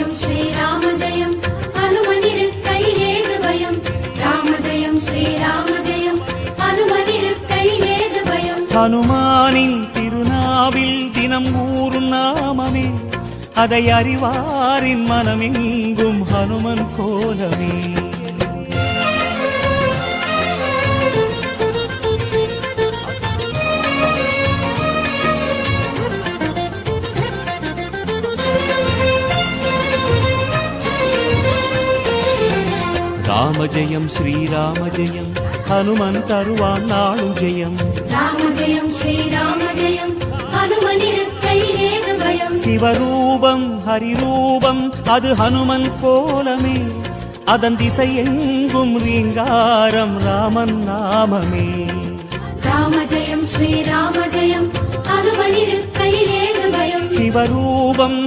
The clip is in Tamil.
ஜெயம் ஸ்ரீராம ஜெயம் ஹனுமனிருக்கையில் ஏது பயம் ராம ஜெயம் ஸ்ரீராம ஜெயம் ஹனுமனிருக்கையில் ஏது பயம் ஹனுமானின் திருநாவில் தினம் ஊறும் நாமமே அதை அறிவாரின் மனமெங்கும் ஹனுமன் கோலமே ராம ஜெயம் ஸ்ரீராம ஜெயம் ஹனுமன் தருவான் நாளும் ஜெயம் ராம ஜெயம் ஸ்ரீராம ஜெயம் ஹனுமனிருக்கையில் ஏது பயம் சிவரூபம் ஹரிரூபம் அது ஹனுமன் கோலமே அதன் திசை எங்கும் ரீங்காரம் ராமன் நாமமே ராம ஜெயம் ஸ்ரீராம ஜெயம் ஹனுமனிருக்கையில் ஏது பயம் சிவரூபம்